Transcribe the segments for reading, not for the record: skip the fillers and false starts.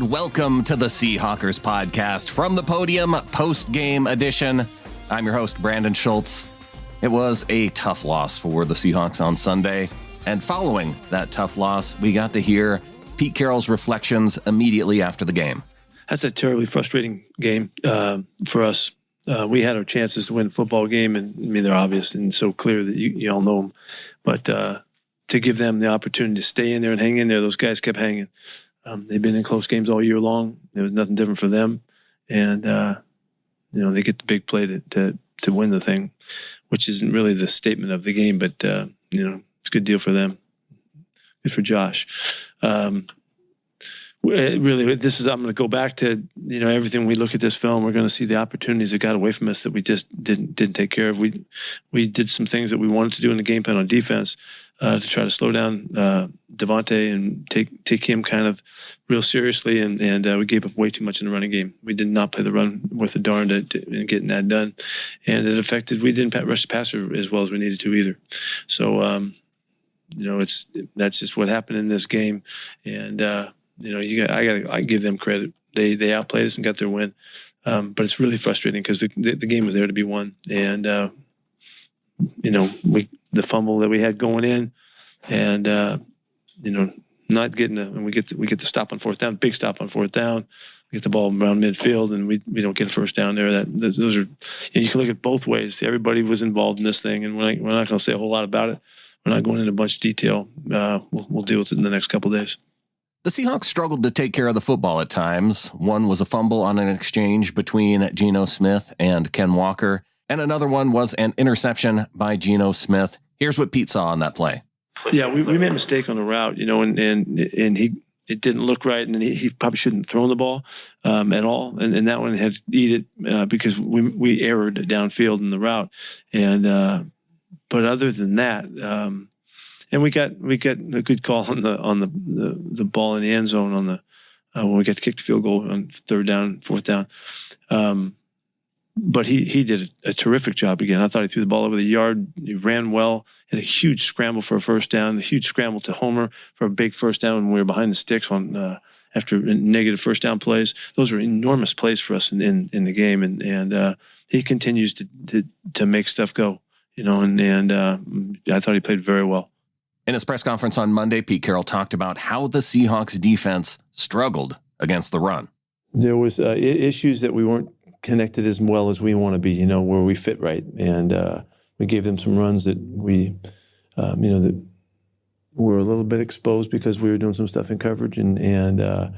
and welcome to the Seahawkers podcast from the Podium post-game edition. I'm your host, Brandon Schultz. It was a tough loss for the Seahawks on Sunday, and following that tough loss, we got to hear Pete Carroll's reflections immediately after the game. That's a terribly frustrating game for us. We had our chances to win the football game, and I mean, they're obvious and so clear that you all know them. But to give them the opportunity to stay in there and hang in there, those guys kept hanging. They've been in close games all year long. There was nothing different for them. And, they get the big play to win the thing, which isn't really the statement of the game, but, it's a good deal for them. Good for Josh. Really, I'm going to go back to, everything we look at this film, we're going to see the opportunities that got away from us that we just didn't take care of. We did some things that we wanted to do in the game plan on defense to try to slow down Devontae and take him kind of real seriously, and we gave up way too much in the running game. We did not play the run worth a darn in getting that done, and it affected. We didn't rush the passer as well as we needed to either. So, that's just what happened in this game, and. I give them credit. They outplayed us and got their win. But it's really frustrating because the game was there to be won. And, the fumble that we had going in and, not getting and we get the stop on fourth down, big stop on fourth down. We get the ball around midfield and we don't get a first down there. Those are, you can look at both ways. Everybody was involved in this thing, and we're not going to say a whole lot about it. We're not going into a bunch of detail. We'll deal with it in the next couple of days. The Seahawks struggled to take care of the football at times. One was a fumble on an exchange between Geno Smith and Ken Walker, and another one was an interception by Geno Smith. Here's what Pete saw on that play. Yeah, we made a mistake on the route, and it didn't look right, and he probably shouldn't have thrown the ball at all. And that one had to eat it because we erred downfield in the route. And but other than that. And we got a good call on the ball in the end zone on the when we got to kick the field goal on third down, fourth down. But he did a terrific job again. I thought he threw the ball over the yard. He ran well. Had a huge scramble for a first down. A huge scramble to Homer for a big first down when we were behind the sticks on after negative first down plays. Those are enormous plays for us in the game, and he continues to make stuff go. And I thought he played very well. In his press conference on Monday, Pete Carroll talked about how the Seahawks defense struggled against the run. There was issues that we weren't connected as well as we want to be, where we fit right. And we gave them some runs that we, that were a little bit exposed because we were doing some stuff in coverage. And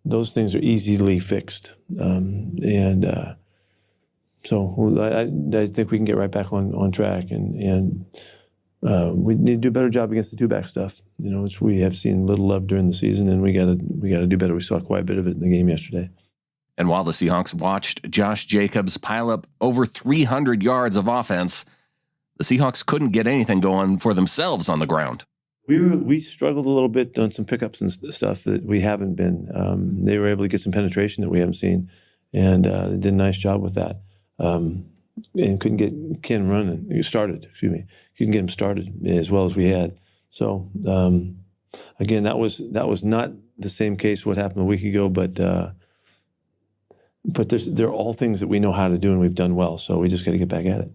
those things are easily fixed. So I think we can get right back on track. And we need to do a better job against the two-back stuff, which we have seen little of during the season, and we got to do better. We saw quite a bit of it in the game yesterday. And while the Seahawks watched Josh Jacobs pile up over 300 yards of offense, the Seahawks couldn't get anything going for themselves on the ground. We struggled a little bit on some pickups and stuff that we haven't been. They were able to get some penetration that we haven't seen, and they did a nice job with that. And couldn't get Ken running. Couldn't get him started as well as we had. So again, that was not the same case what happened a week ago, but they're all things that we know how to do and we've done well. So we just got to get back at it.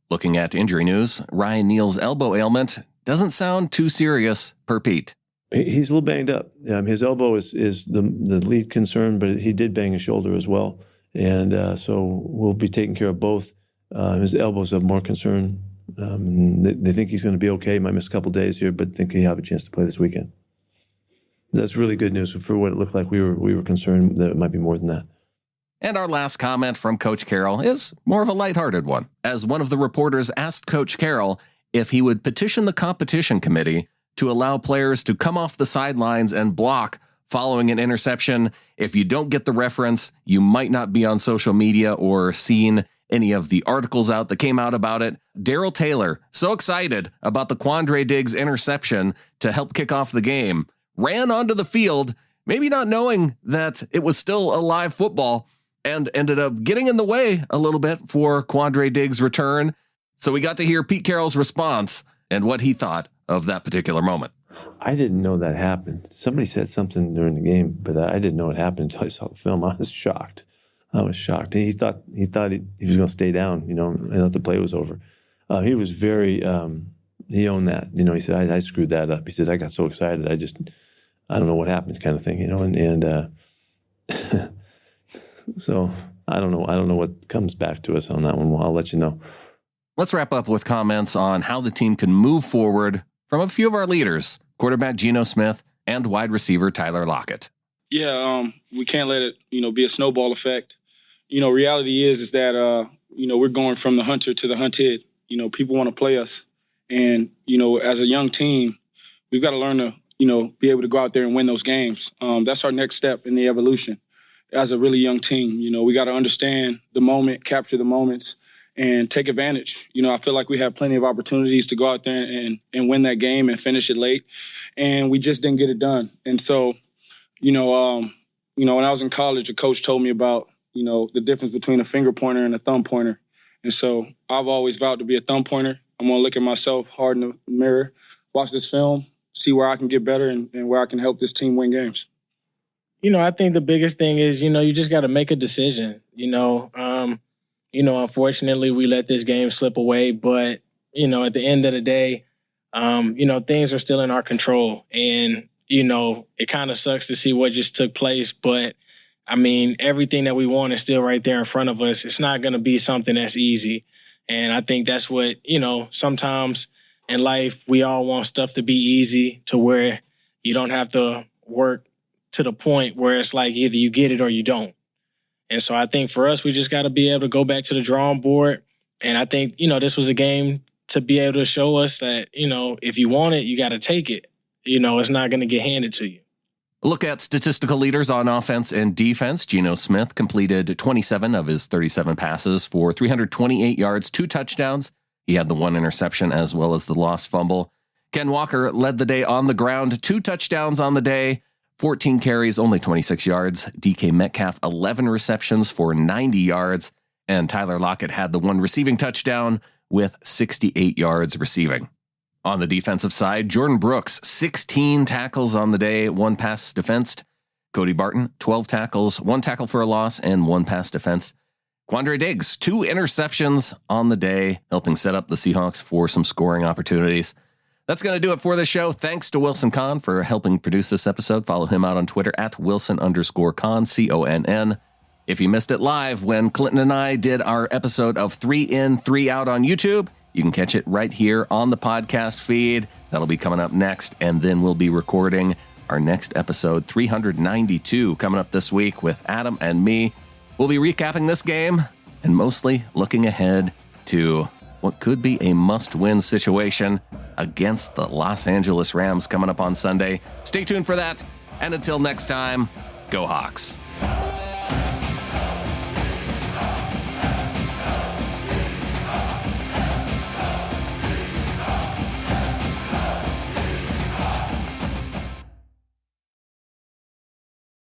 Looking at injury news, Ryan Neal's elbow ailment doesn't sound too serious per Pete. He's a little banged up. His elbow is the lead concern, but he did bang his shoulder as well. And so we'll be taking care of both. His elbow's of more concern. They think he's going to be okay. He might miss a couple days here, but think he'll have a chance to play this weekend. That's really good news for what it looked like. We were concerned that it might be more than that. And our last comment from Coach Carroll is more of a lighthearted one, as one of the reporters asked Coach Carroll if he would petition the competition committee to allow players to come off the sidelines and block following an interception. If you don't get the reference, you might not be on social media or seen any of the articles out that came out about it. Darrell Taylor, so excited about the Quandre Diggs interception to help kick off the game, ran onto the field, maybe not knowing that it was still a live football, and ended up getting in the way a little bit for Quandre Diggs' return. So we got to hear Pete Carroll's response and what he thought of that particular moment. I didn't know that happened. Somebody said something during the game, but I didn't know it happened until I saw the film. I was shocked. He thought he was going to stay down, and thought the play was over. He was very, he owned that. He said, I screwed that up. He said, I got so excited. I don't know what happened kind of thing, and so I don't know what comes back to us on that one. Well, I'll let you know. Let's wrap up with comments on how the team can move forward from a few of our leaders, quarterback Geno Smith and wide receiver Tyler Lockett. Yeah, we can't let it, be a snowball effect. Reality is that, we're going from the hunter to the hunted. People want to play us. And, as a young team, we've got to learn to, be able to go out there and win those games. That's our next step in the evolution as a really young team. We got to understand the moment, capture the moments, and take advantage. I feel like we have plenty of opportunities to go out there and win that game and finish it late. And we just didn't get it done. And so, when I was in college, a coach told me about, the difference between a finger pointer and a thumb pointer. And so I've always vowed to be a thumb pointer. I'm going to look at myself hard in the mirror, watch this film, see where I can get better and where I can help this team win games. I think the biggest thing is, you just got to make a decision. Unfortunately, we let this game slip away. But, at the end of the day, things are still in our control. And, it kind of sucks to see what just took place. But, everything that we want is still right there in front of us. It's not going to be something that's easy. And I think that's what, sometimes in life, we all want stuff to be easy to where you don't have to work to the point where it's like either you get it or you don't. And so I think for us, we just got to be able to go back to the drawing board. And I think, this was a game to be able to show us that, if you want it, you got to take it. It's not going to get handed to you. Look at statistical leaders on offense and defense. Geno Smith completed 27 of his 37 passes for 328 yards, 2 touchdowns. He had the 1 interception as well as the lost fumble. Ken Walker led the day on the ground, 2 touchdowns on the day, 14 carries, only 26 yards. DK Metcalf, 11 receptions for 90 yards. And Tyler Lockett had the 1 receiving touchdown with 68 yards receiving. On the defensive side, Jordan Brooks, 16 tackles on the day, 1 pass defensed. Cody Barton, 12 tackles, 1 tackle for a loss, and 1 pass defense. Quandre Diggs, 2 interceptions on the day, helping set up the Seahawks for some scoring opportunities. That's going to do it for the show. Thanks to Wilson Kahn for helping produce this episode. Follow him out on Twitter at Wilson_Kahn, CONN. If you missed it live when Clinton and I did our episode of 3 In, 3 Out on YouTube, you can catch it right here on the podcast feed. That'll be coming up next, and then we'll be recording our next episode, 392, coming up this week with Adam and me. We'll be recapping this game and mostly looking ahead to what could be a must-win situation against the Los Angeles Rams coming up on Sunday. Stay tuned for that, and until next time, go Hawks.